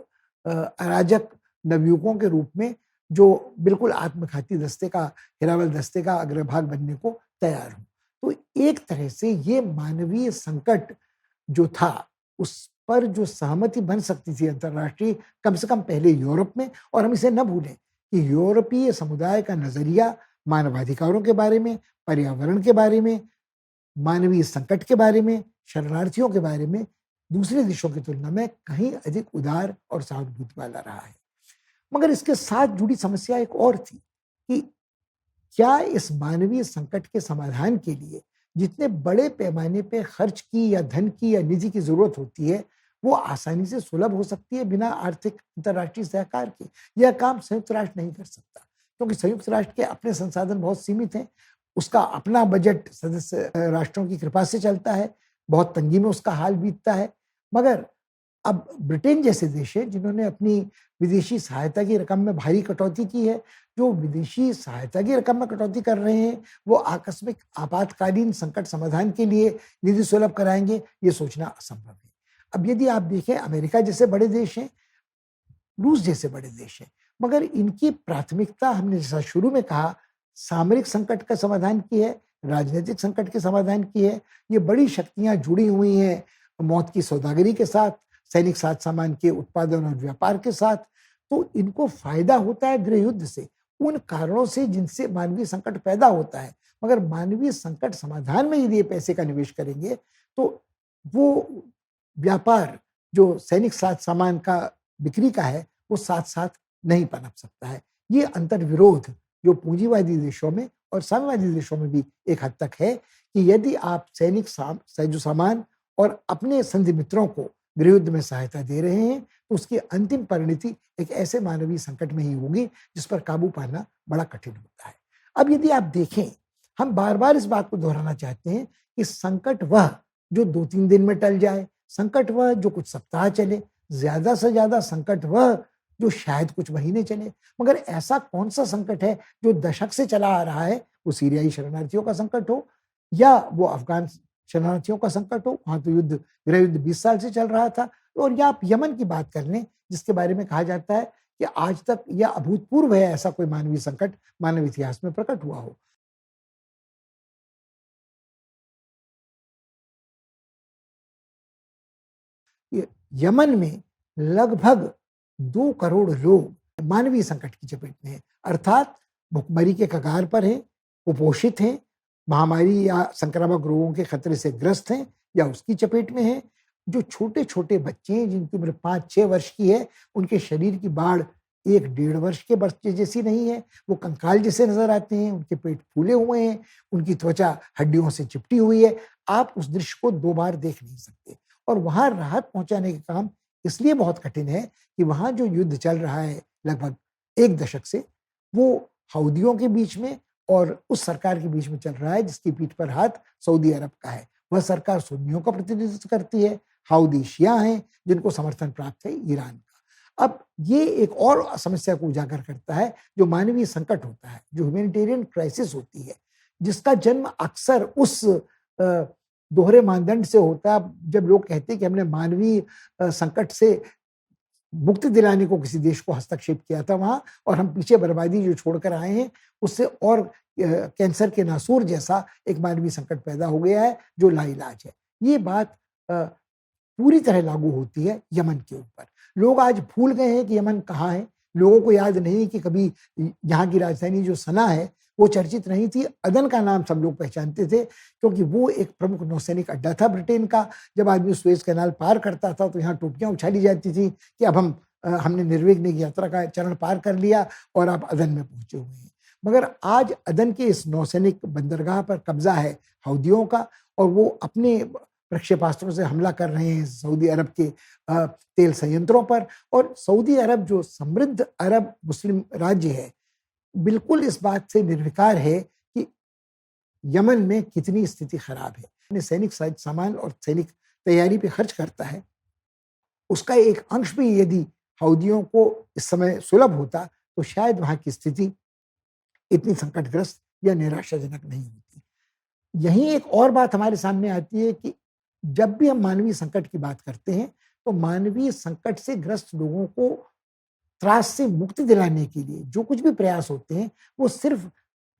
अराजक नवयुवकों के रूप में जो बिल्कुल आत्मघाती दस्ते का, हिरावल दस्ते का अग्रभाग बनने को तैयार हो। तो एक तरह से ये मानवीय संकट जो था, उस पर जो सहमति बन सकती थी अंतर्राष्ट्रीय, कम से कम पहले यूरोप में। और हम इसे न भूलें कि यूरोपीय समुदाय का नजरिया मानवाधिकारों के बारे में, पर्यावरण के बारे में, मानवीय संकट के बारे में, शरणार्थियों के बारे में दूसरे देशों की तुलना में कहीं अधिक उदार और सहानुभूति वाला रहा है। मगर इसके साथ जुड़ी समस्या एक और थी कि क्या इस मानवीय संकट के समाधान के लिए जितने बड़े पैमाने पे खर्च की या धन की या निधि की जरूरत होती है, वो आसानी से सुलभ हो सकती है बिना आर्थिक अंतर्राष्ट्रीय सहकार के? यह काम संयुक्त राष्ट्र नहीं कर सकता, क्योंकि संयुक्त राष्ट्र के अपने संसाधन बहुत सीमित हैं। उसका अपना बजट सदस्य राष्ट्रों की कृपा से चलता है, बहुत तंगी में उसका हाल बीतता है। मगर अब ब्रिटेन जैसे देश है जिन्होंने अपनी विदेशी सहायता की रकम में भारी कटौती की है, जो विदेशी सहायता की रकम में कटौती कर रहे हैं, वो आकस्मिक आपातकालीन संकट समाधान के लिए निधि सुलभ कराएंगे, ये सोचना असंभव है। अब यदि आप देखें, अमेरिका जैसे बड़े देश हैं, रूस जैसे बड़े देश हैं, मगर इनकी प्राथमिकता, हमने जैसा शुरू में कहा, सामरिक संकट का समाधान की है, राजनीतिक संकट के समाधान की है। ये बड़ी शक्तियां जुड़ी हुई हैं मौत की सौदागरी के साथ, सैनिक साथ सामान के उत्पादन और व्यापार के साथ। तो इनको फायदा होता है गृह युद्ध से, उन कारणों से जिनसे मानवीय संकट पैदा होता है। मगर मानवीय संकट समाधान में यदि ये पैसे का निवेश करेंगे, तो वो व्यापार जो सैनिक साथ सामान का बिक्री का है, वो साथ साथ नहीं पनप सकता है। ये अंतर्विरोध जो पूंजीवादी देशों में और साम्यवादी देशों में भी एक हद तक है, कि यदि आप सैनिक साजो सामान और अपने संधि मित्रों को गृह युद्ध में सहायता दे रहे हैं, तो उसकी अंतिम परिणति एक ऐसे मानवीय संकट में ही होगी जिस पर काबू पाना बड़ा कठिन होता है। अब यदि आप देखें, हम बार बार इस बात को दोहराना चाहते हैं कि संकट वह जो 2-3 दिन में टल जाए, संकट वह जो कुछ सप्ताह चले, ज्यादा से ज्यादा संकट वह जो शायद कुछ महीने चले। मगर ऐसा कौन सा संकट है जो दशक से चला आ रहा है? वो सीरियाई शरणार्थियों का संकट हो, या वो अफगान शरणार्थियों का संकट हो, वहां तो गृह युद्ध 20 साल से चल रहा था। और या आप यमन की बात कर लें, जिसके बारे में कहा जाता है कि आज तक यह अभूतपूर्व है, ऐसा कोई मानवीय संकट मानव इतिहास में प्रकट हुआ हो। यमन में लगभग 2 करोड़ लोग मानवीय संकट की चपेट में हैं, अर्थात भुखमरी के कगार पर हैं, कुपोषित हैं, महामारी या संक्रामक रोगों के खतरे से ग्रस्त हैं या उसकी चपेट में हैं। जो छोटे-छोटे बच्चे हैं, जिनकी उम्र 5-6 वर्ष की है, उनके शरीर की बाढ़ 1-1.5 वर्ष के बच्चे जैसी नहीं है, वो कंकाल जैसे नज़र आते हैं, उनके पेट फूले हुए हैं, उनकी त्वचा हड्डियों से चिपटी हुई है। आप उस दृश्य को 2 बार देख नहीं सकते। और वहाँ राहत पहुँचाने का काम इसलिए बहुत कठिन है कि वहाँ जो युद्ध चल रहा है लगभग 1 दशक से, वो हाउदियों के बीच में और उस सरकार के बीच में चल रहा है जिसकी पीठ पर हाथ सऊदी अरब का है। वह सरकार सुन्नियों का प्रतिनिधित्व करती है, हाउदी शिया हैं, जिनको समर्थन प्राप्त है ईरान का। अब ये एक और समस्या को उजागर करता है, जो मानवीय संकट होता है, जो ह्यूमैनिटेरियन क्राइसिस होती है, जिसका जन्म अक्सर उस दोहरे मानदंड से होता है। जब लोग कहते हैं कि हमने मानवीय संकट से मुक्ति दिलाने को किसी देश को हस्तक्षेप किया था वहाँ, और हम पीछे बर्बादी जो छोड़कर आए हैं, उससे और कैंसर के नासूर जैसा एक मानवीय संकट पैदा हो गया है जो लाइलाज है। ये बात पूरी तरह लागू होती है यमन के ऊपर। लोग आज भूल गए हैं कि यमन कहाँ है। लोगों को याद नहीं कि कभी यहाँ की राजधानी जो सना है वो चर्चित नहीं थी। अदन का नाम सब लोग पहचानते थे क्योंकि वो एक प्रमुख नौसैनिक अड्डा था ब्रिटेन का। जब आदमी सुएज कैनाल पार करता था तो यहाँ टोपियां उछाली जाती थी कि अब हमने निर्विघ्न यात्रा का चरण पार कर लिया और आप अदन में पहुंचे हुए हैं। मगर आज अदन के इस नौसैनिक बंदरगाह पर कब्जा है हौदियों का, और वो अपने प्रक्षेपास्त्रों से हमला कर रहे हैं सऊदी अरब के तेल संयंत्रों पर। और सऊदी अरब जो समृद्ध अरब मुस्लिम राज्य है, बिल्कुल इस बात से निर्विकार है कि यमन में कितनी स्थिति खराब है। अपने सैनिक सामान और सैनिक तैयारी पे खर्च करता है, उसका एक अंश भी यदि हौदियों को इस समय सुलभ होता तो शायद वहां की स्थिति इतनी संकटग्रस्त या निराशाजनक नहीं होती। यही एक और बात हमारे सामने आती है कि जब भी हम मानवीय संकट की बात करते हैं तो मानवीय संकट से ग्रस्त लोगों को त्रास से मुक्ति दिलाने के लिए जो कुछ भी प्रयास होते हैं वो सिर्फ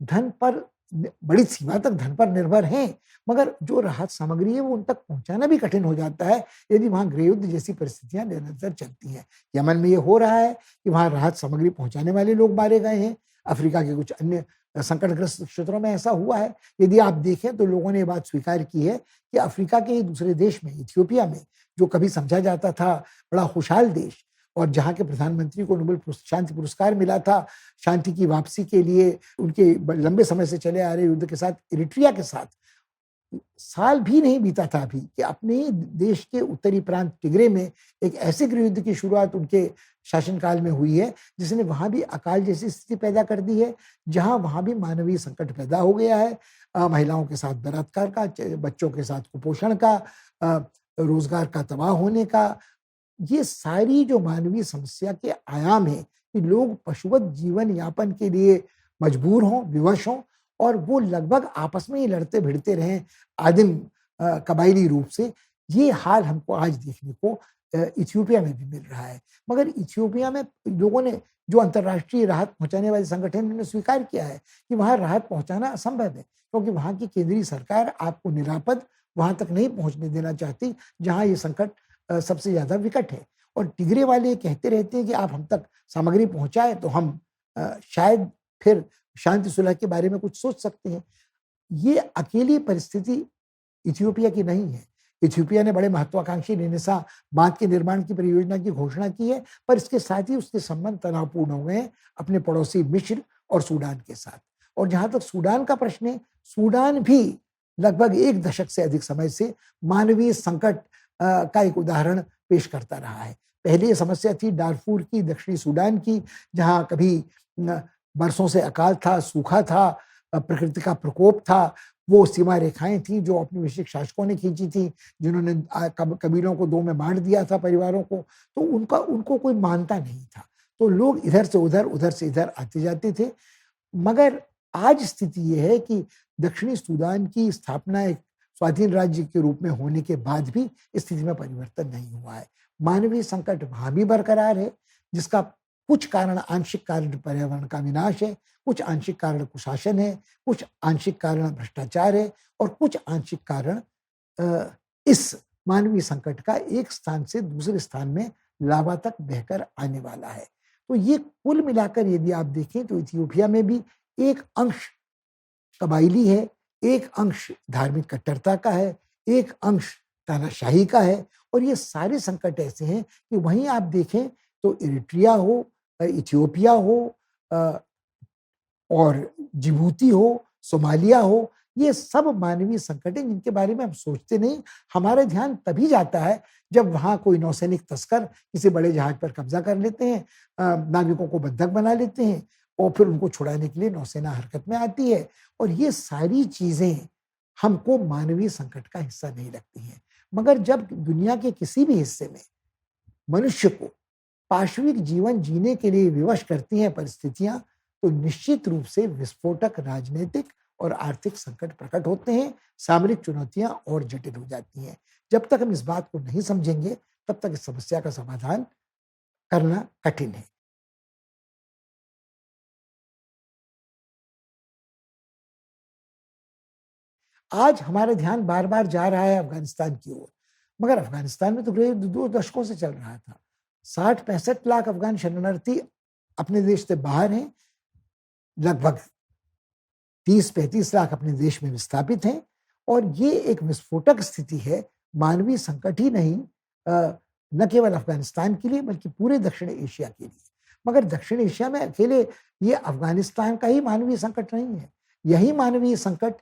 धन पर, बड़ी सीमा तक धन पर निर्भर हैं, मगर जो राहत सामग्री है वो उन तक पहुंचाना भी कठिन हो जाता है यदि वहां गृहयुद्ध जैसी परिस्थितियां निरंतर चलती हैं। यमन में ये हो रहा है कि वहां राहत सामग्री पहुंचाने वाले लोग मारे गए हैं। अफ्रीका के कुछ अन्य संकटग्रस्त क्षेत्रों में ऐसा हुआ है। यदि आप देखें तो लोगों ने ये बात स्वीकार की है कि अफ्रीका के दूसरे देश में, इथियोपिया में, जो कभी समझा जाता था बड़ा खुशहाल देश और जहाँ के प्रधानमंत्री को नोबेल शांति पुरस्कार मिला था शांति की वापसी के लिए उनके लंबे समय से चले आ रहे युद्ध के साथ, इरिट्रिया के साथ, साल भी नहीं बीता था अभी कि अपने ही देश के उत्तरी प्रांत टिग्रे में एक ऐसे गृह युद्ध की शुरुआत उनके शासनकाल में हुई है जिसने वहां भी अकाल जैसी स्थिति पैदा कर दी है, जहां वहां भी मानवीय संकट पैदा हो गया है। महिलाओं के साथ बलात्कार का, बच्चों के साथ कुपोषण का, रोजगार का तबाह होने का, ये सारी जो मानवीय समस्या के आयाम है कि लोग पशुवत जीवन यापन के लिए मजबूर हों, विवश हों, और वो लगभग आपस में ही लड़ते भिड़ते रहें आदिम कबायली रूप से। ये हाल हमको आज देखने को इथियोपिया में भी मिल रहा है। मगर इथियोपिया में लोगों ने, जो अंतर्राष्ट्रीय राहत पहुंचाने वाले संगठन, ने स्वीकार किया है कि वहां राहत पहुंचाना असंभव है क्योंकि वहां की केंद्रीय सरकार आपको निरापद वहां तक नहीं पहुंचने देना चाहती जहां ये संकट सबसे ज्यादा विकट है। और टिगरे वाले कहते रहते हैं कि आप हम तक सामग्री पहुंचाए तो हम शायद फिर शांति सुलह के बारे में कुछ सोच सकते हैं। ये अकेली परिस्थिति इथियोपिया की नहीं है। इथियोपिया ने बड़े महत्वाकांक्षी निनेसा बांध के निर्माण की परियोजना की घोषणा की है, पर इसके साथ ही उसके संबंध तनावपूर्ण हो गए हैं अपने पड़ोसी मिस्र और सूडान के साथ। और जहां तक सूडान का प्रश्न है, सूडान भी लगभग एक दशक से अधिक समय से मानवीय संकट का एक उदाहरण पेश करता रहा है। पहले ये समस्या थी डारफूर की, दक्षिणी सूडान की, जहां कभी बरसों से अकाल था, सूखा था, प्रकृति का प्रकोप था। वो सीमा रेखाएं थी जो अपने वैश्विक शासकों ने खींची थी, जिन्होंने कबीलों को दो में बांट दिया था, परिवारों को। तो उनको कोई मानता नहीं था, तो लोग इधर से उधर, उधर से इधर आते जाते थे। मगर आज स्थिति यह है कि दक्षिणी सूडान की स्थापना एक स्वाधीन राज्य के रूप में होने के बाद भी स्थिति में परिवर्तन नहीं हुआ है। मानवीय संकट वहां भी बरकरार है, जिसका कुछ कारण, आंशिक कारण पर्यावरण का विनाश है, कुछ आंशिक कारण कुशासन है, कुछ आंशिक कारण भ्रष्टाचार है, और कुछ आंशिक कारण इस मानवीय संकट का एक स्थान से दूसरे स्थान में लावा तक बहकर आने वाला है। तो ये कुल मिलाकर यदि आप देखें तो इथियोपिया में भी एक अंश कबायली है, एक अंश धार्मिक कट्टरता का है, एक अंश तानाशाही का है, और ये सारे संकट ऐसे हैं कि वहीं आप देखें तो इरिट्रिया हो, इथियोपिया हो, और जिबूती हो, सोमालिया हो, ये सब मानवीय संकट हैं जिनके बारे में हम सोचते नहीं। हमारा ध्यान तभी जाता है जब वहां कोई नौसैनिक तस्कर किसी बड़े जहाज पर कब्जा कर लेते हैं, नाविकों को बंधक बना लेते हैं, और फिर उनको छुड़ाने के लिए नौसेना हरकत में आती है। और ये सारी चीजें हमको मानवीय संकट का हिस्सा नहीं लगती हैं। मगर जब दुनिया के किसी भी हिस्से में मनुष्य को पाशविक जीवन जीने के लिए विवश करती हैं परिस्थितियां, तो निश्चित रूप से विस्फोटक राजनीतिक और आर्थिक संकट प्रकट होते हैं, सामरिक चुनौतियां और जटिल हो जाती हैं। जब तक हम इस बात को नहीं समझेंगे, तब तक इस समस्या का समाधान करना कठिन है। आज हमारा ध्यान बार-बार जा रहा है अफ़गानिस्तान की ओर, मगर अफ़गानिस्तान में तो करीब 2 दशकों से चल रहा था। 60-65 लाख अफ़गान शरणार्थी अपने देश से बाहर हैं, लगभग 30-35 लाख अपने देश में विस्थापित हैं और ये एक विस्फोटक स्थिति है, मानवीय संकट ही नहीं न केवल अफ़गानिस्तान के लिए बल्कि पूरे दक्षिण एशिया के लिए। मगर दक्षिण एशिया में अकेले ये अफ़गानिस्तान का ही मानवीय संकट नहीं है। यही मानवीय संकट,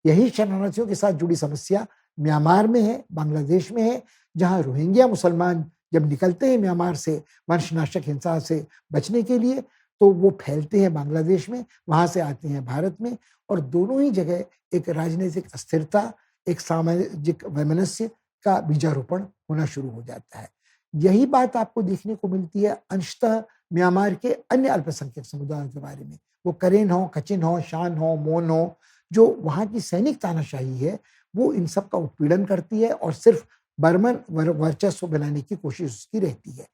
यही शरणार्थियों के साथ जुड़ी समस्या म्यांमार में है, बांग्लादेश में है, जहाँ रोहिंग्या मुसलमान जब निकलते हैं म्यांमार से वंशनाशक हिंसा से बचने के लिए, तो वो फैलते हैं बांग्लादेश में, वहाँ से आते हैं भारत में और दोनों ही जगह एक राजनीतिक अस्थिरता, एक सामाजिक वैमनस्य का बीजारोपण होना शुरू हो जाता है। यही बात आपको देखने को मिलती है अंशतः म्यांमार के अन्य अल्पसंख्यक समुदायों के बारे में। वो करेन हो, कचिन हो, शान हो, मोन हो, जो वहाँ की सैनिक तानाशाही है, वो इन सब का उत्पीड़न करती है और सिर्फ बर्मन वर्चस्व बनाने की कोशिश उसकी रहती है।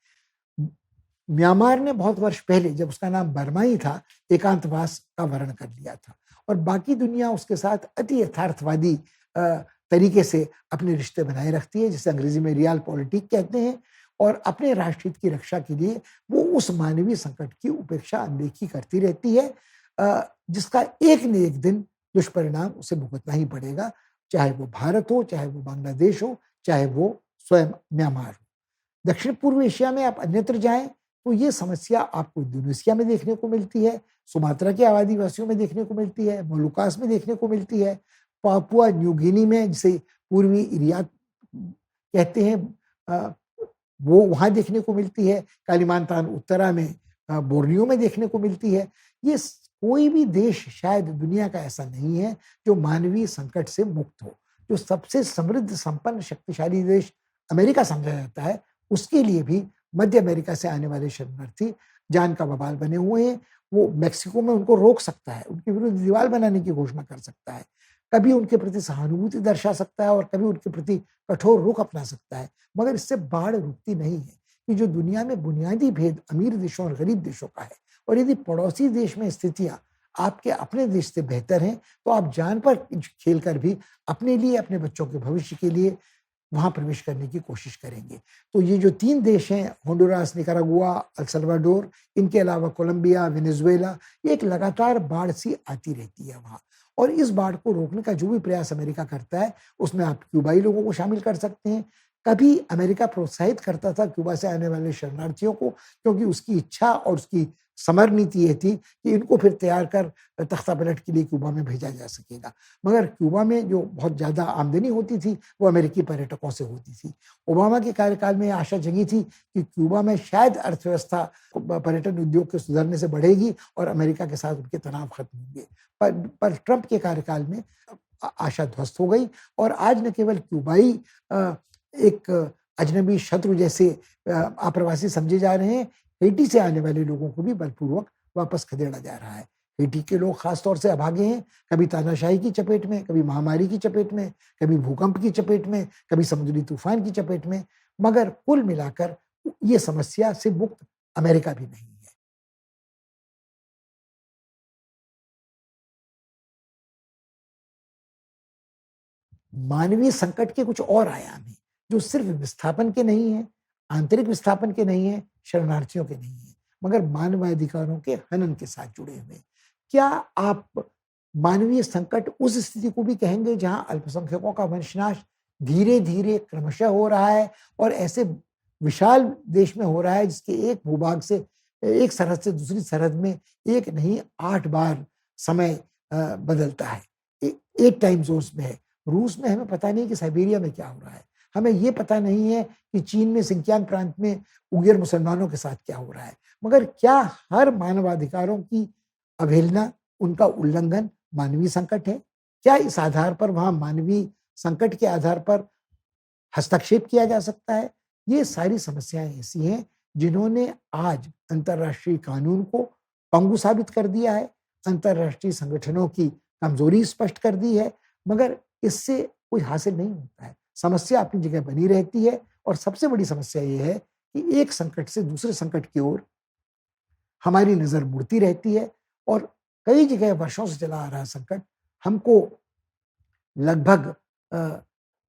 म्यांमार ने बहुत वर्ष पहले जब उसका नाम बर्मा ही था, एकांतवास का वर्ण कर लिया था और बाकी दुनिया उसके साथ अति यथार्थवादी तरीके से अपने रिश्ते बनाए रखती है, जिसे अंग्रेजी में रियल पॉलिटिक कहते हैं और अपने राष्ट्रहित की रक्षा के लिए वो उस मानवीय संकट की उपेक्षा, अनदेखी करती रहती है जिसका एक न एक दिन दुष्परिणाम उसे भुगतना ही पड़ेगा, चाहे वो भारत हो, चाहे वो बांग्लादेश हो, चाहे वो स्वयं म्यांमार हो। दक्षिण पूर्व एशिया में आप अन्यत्र जाएँ, तो ये समस्या आपको इंडोनेशिया में देखने को मिलती है, सुमात्रा के आदिवासियों में देखने को मिलती है, मोलुकास में देखने को मिलती है, पापुआ न्यू गिनी में जिसे पूर्वी इरियात कहते हैं वो वहाँ देखने को मिलती है, कालिमांतान उत्तरा में बोर्नियो में देखने को मिलती है। ये कोई भी देश शायद दुनिया का ऐसा नहीं है जो मानवीय संकट से मुक्त हो। जो सबसे समृद्ध, संपन्न, शक्तिशाली देश अमेरिका समझा जाता है, उसके लिए भी मध्य अमेरिका से आने वाले शरणार्थी जान का बवाल बने हुए हैं। वो मेक्सिको में उनको रोक सकता है, उनके विरुद्ध दीवार बनाने की घोषणा कर सकता है, कभी उनके प्रति सहानुभूति दर्शा सकता है और कभी उनके प्रति कठोर रुख अपना सकता है। मगर इससे बाढ़ रुकती नहीं है कि जो दुनिया में बुनियादी भेद अमीर देशों और गरीब देशों का है और यदि पड़ोसी देश में स्थितियां आपके अपने देश से बेहतर हैं, तो आप जान पर खेल कर भी अपने लिए, अपने बच्चों के भविष्य के लिए वहाँ प्रवेश करने की कोशिश करेंगे। तो ये जो 3 देश हैं होंडुरास, निकारागुआ, अल सल्वाडोर, इनके अलावा कोलंबिया, वेनेजुएला, ये एक लगातार बाढ़ सी आती रहती है वहाँ और इस बाढ़ को रोकने का जो भी प्रयास अमेरिका करता है, उसमें आप क्यूबाई लोगों को शामिल कर सकते हैं। कभी अमेरिका प्रोत्साहित करता था क्यूबा से आने वाले शरणार्थियों को क्योंकि उसकी इच्छा और उसकी समर नीति ये थी कि इनको फिर तैयार कर तख्तापलट के लिए क्यूबा में भेजा जा सकेगा। मगर क्यूबा में जो बहुत ज़्यादा आमदनी होती थी, वो अमेरिकी पर्यटकों से होती थी। ओबामा के कार्यकाल में आशा जगी थी कि क्यूबा में शायद अर्थव्यवस्था पर्यटन उद्योग के सुधरने से बढ़ेगी और अमेरिका के साथ उनके तनाव खत्म होंगे। पर ट्रंप के कार्यकाल में आशा ध्वस्त हो गई और आज न केवल क्यूबाई एक अजनबी शत्रु जैसे आप्रवासी समझे जा रहे हैं, हैटी से आने वाले लोगों को भी बलपूर्वक वापस खदेड़ा जा रहा है। हैटी के लोग खास तौर से अभागे हैं, कभी तानाशाही की चपेट में, कभी महामारी की चपेट में, कभी भूकंप की चपेट में, कभी समुद्री तूफान की चपेट में, मगर कुल मिलाकर ये समस्या से मुक्त अमेरिका भी नहीं है। मानवीय संकट के कुछ और आयाम हैं, जो सिर्फ विस्थापन के नहीं हैं, आंतरिक विस्थापन के नहीं हैं, शरणार्थियों के नहीं हैं, मगर मानवाधिकारों के हनन के साथ जुड़े हुए हैं। क्या आप मानवीय संकट उस स्थिति को भी कहेंगे जहां अल्पसंख्यकों का वंशनाश धीरे-धीरे क्रमशः हो रहा है और ऐसे विशाल देश में हो रहा है जिसके एक भूभाग से एक सरहद से दूसरी सरहद में एक नहीं 8 बार समय बदलता है। 8 टाइम ज़ोन्स में है। रूस में हमें पता नहीं कि साइबेरिया में क्या हो रहा है। हमें ये पता नहीं है कि चीन में सिंकियांग प्रांत में उइगर मुसलमानों के साथ क्या हो रहा है। मगर क्या हर मानवाधिकारों की अवहेलना, उनका उल्लंघन मानवीय संकट है? क्या इस आधार पर वहाँ मानवीय संकट के आधार पर हस्तक्षेप किया जा सकता है? ये सारी समस्याएँ ऐसी हैं जिन्होंने आज अंतर्राष्ट्रीय कानून को पंगु साबित कर दिया है, अंतर्राष्ट्रीय संगठनों की कमज़ोरी स्पष्ट कर दी है, मगर इससे कुछ हासिल नहीं होता है। समस्या अपनी जगह बनी रहती है और सबसे बड़ी समस्या ये है कि एक संकट से दूसरे संकट की ओर हमारी नज़र मुड़ती रहती है और कई जगह वर्षों से चला आ रहा संकट हमको लगभग अ,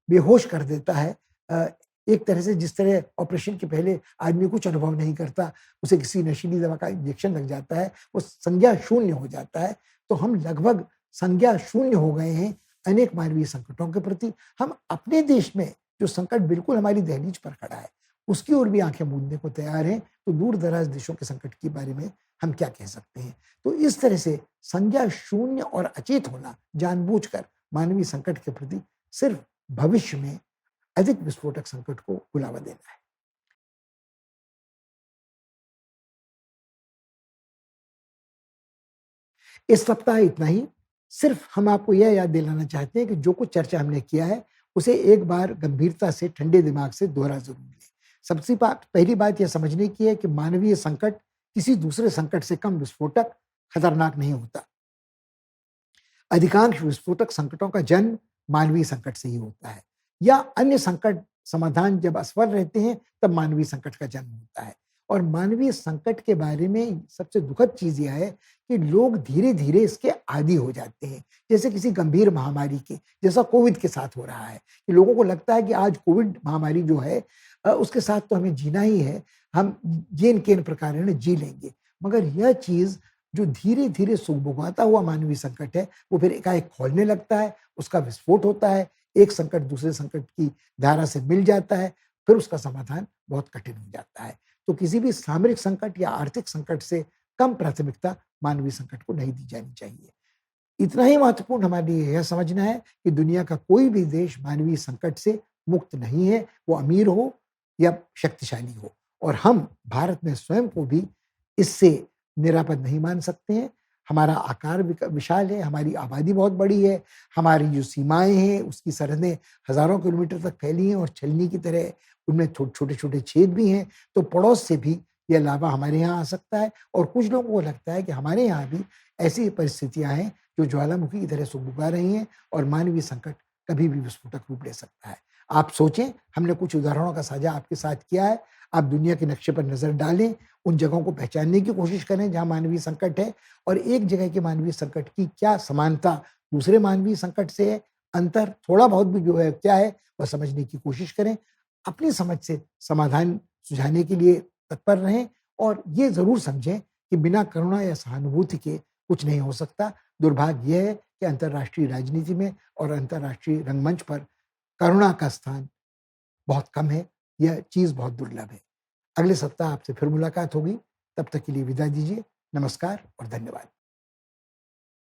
बेहोश कर देता है। अ, एक तरह से जिस तरह ऑपरेशन के पहले आदमी कुछ अनुभव नहीं करता, उसे किसी नशीली दवा का इंजेक्शन लग जाता है, वो संज्ञा शून्य हो जाता है, तो हम लगभग संज्ञा शून्य हो गए हैं अनेक मानवीय संकटों के प्रति। हम अपने देश में जो संकट बिल्कुल हमारी दहलीज पर खड़ा है, उसकी ओर भी आँखें मूंदने को तैयार हैं, तो दूर-दराज़ देशों के संकट के बारे में हम क्या कह सकते हैं? तो इस तरह से संज्ञा शून्य और अचेत होना जानबूझकर मानवीय संकट के प्रति सिर्फ भविष्य में अधिक विस्फोटक संकट को बुलावा देना है। इस सप्ताह इतना ही। सिर्फ हम आपको यह याद दिलाना चाहते हैं कि जो कुछ चर्चा हमने किया है, उसे एक बार गंभीरता से ठंडे दिमाग से दोहरा ज़रूर लें। सबसे पहली बात यह समझने की है कि मानवीय संकट किसी दूसरे संकट से कम विस्फोटक, खतरनाक नहीं होता। अधिकांश विस्फोटक संकटों का जन्म मानवीय संकट से ही होता है या अन्य संकट समाधान जब असफल रहते हैं तब मानवीय संकट का जन्म होता है। और मानवीय संकट के बारे में सबसे दुखद चीज यह है कि लोग धीरे धीरे इसके आदी हो जाते हैं, जैसे किसी गंभीर महामारी के, जैसा कोविड के साथ हो रहा है कि लोगों को लगता है कि आज कोविड महामारी जो है उसके साथ तो हमें जीना ही है, हम जेन केन प्रकार जी लेंगे। मगर यह चीज जो धीरे-धीरे सुगबुगाता हुआ मानवीय संकट है, वो फिर एकाएक खौलने लगता है, उसका विस्फोट होता है, एक संकट दूसरे संकट की धारा से मिल जाता है, फिर उसका समाधान बहुत कठिन हो जाता है। तो किसी भी सामरिक संकट या आर्थिक संकट से कम प्राथमिकता मानवीय संकट को नहीं दी जानी चाहिए। इतना ही महत्वपूर्ण हमारे लिए यह समझना है कि दुनिया का कोई भी देश मानवीय संकट से मुक्त नहीं है, वो अमीर हो या शक्तिशाली हो। और हम भारत में स्वयं को भी इससे निरापद नहीं मान सकते हैं। हमारा आकार विशाल है, हमारी आबादी बहुत बड़ी है, हमारी जो सीमाएँ हैं उसकी सरहदें हज़ारों किलोमीटर तक फैली हैं और छलनी की तरह उनमें छोटे-छोटे छेद भी हैं, तो पड़ोस से भी यह लावा हमारे यहाँ आ सकता है और कुछ लोगों को लगता है कि हमारे यहाँ भी ऐसी परिस्थितियाँ हैं जो ज्वालामुखी की तरह सुगबुगा रही हैं और मानवीय संकट कभी भी विस्फोटक रूप ले सकता है। आप सोचें, हमने कुछ उदाहरणों का साझा आपके साथ किया है, आप दुनिया के नक्शे पर नज़र डालें, उन जगहों को पहचानने की कोशिश करें जहाँ मानवीय संकट है और एक जगह के मानवीय संकट की क्या समानता दूसरे मानवीय संकट से है, अंतर थोड़ा बहुत भी जो है क्या है, वह समझने की कोशिश करें। अपनी समझ से समाधान सुझाने के लिए तत्पर रहें और ये ज़रूर समझें कि बिना करुणा या सहानुभूति के कुछ नहीं हो सकता। दुर्भाग्य यह है कि अंतर्राष्ट्रीय राजनीति में और अंतर्राष्ट्रीय रंगमंच पर करुणा का स्थान बहुत कम है, यह चीज़ बहुत दुर्लभ है। अगले सप्ताह आपसे फिर मुलाकात होगी, तब तक के लिए विदा दीजिए। नमस्कार और धन्यवाद।